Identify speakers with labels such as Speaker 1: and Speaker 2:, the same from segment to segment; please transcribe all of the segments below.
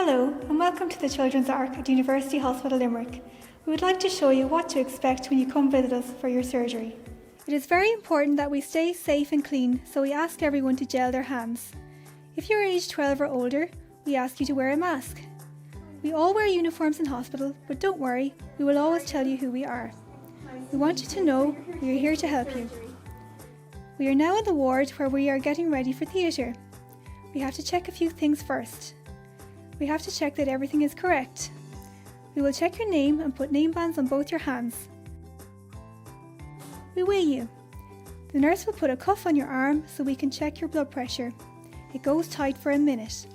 Speaker 1: Hello and welcome to the Children's Arc at University Hospital Limerick. We would like to show you what to expect when you come visit us for your surgery. It is very important that we stay safe and clean, so we ask everyone to gel their hands. If you're age 12 or older, we ask you to wear a mask. We all wear uniforms in hospital, but don't worry, we will always tell you who we are. We want you to know we are here to help you. We are now in the ward where we are getting ready for theatre. We have to check a few things first. We have to check that everything is correct. We will check your name and put name bands on both your hands. We weigh you. The nurse will put a cuff on your arm so we can check your blood pressure. It goes tight for a minute.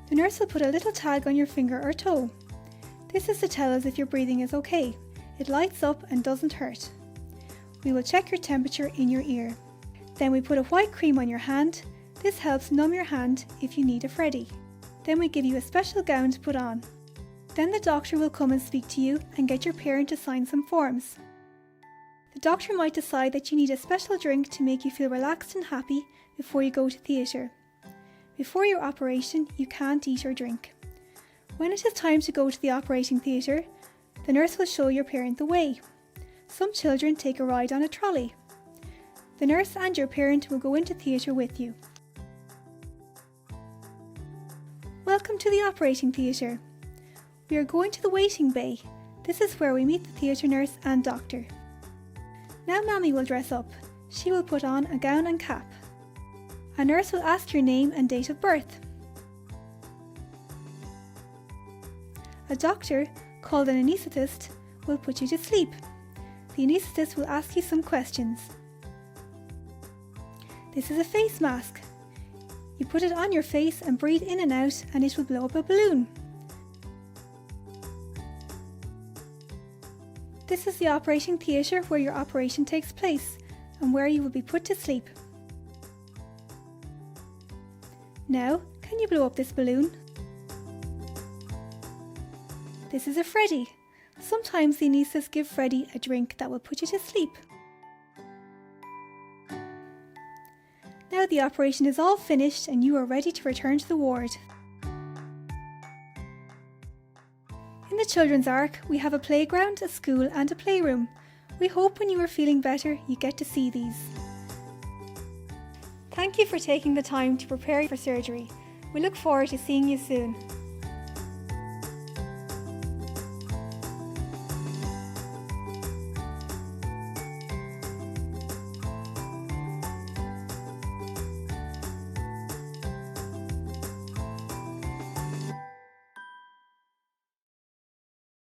Speaker 1: The nurse will put a little tag on your finger or toe. This is to tell us if your breathing is okay. It lights up and doesn't hurt. We will check your temperature in your ear. Then we put a white cream on your hand. This helps numb your hand if you need a Freddy. Then we give you a special gown to put on. Then the doctor will come and speak to you and get your parent to sign some forms. The doctor might decide that you need a special drink to make you feel relaxed and happy before you go to theatre. Before your operation, you can't eat or drink. When it is time to go to the operating theatre, the nurse will show your parent the way. Some children take a ride on a trolley. The nurse and your parent will go into theatre with you. Welcome to the operating theatre. We are going to the waiting bay. This is where we meet the theatre nurse and doctor. Now Mammy will dress up. She will put on a gown and cap. A nurse will ask your name and date of birth. A doctor, called an anaesthetist, will put you to sleep. The anaesthetist will ask you some questions. This is a face mask. You put it on your face and breathe in and out and it will blow up a balloon. This is the operating theatre where your operation takes place and where you will be put to sleep. Now, can you blow up this balloon? This is a Freddy. Sometimes the anaesthetists give Freddy a drink that will put you to sleep. Now the operation is all finished and you are ready to return to the ward. In the Children's Arc, we have a playground, a school and a playroom. We hope when you are feeling better, you get to see these. Thank you for taking the time to prepare for surgery. We look forward to seeing you soon.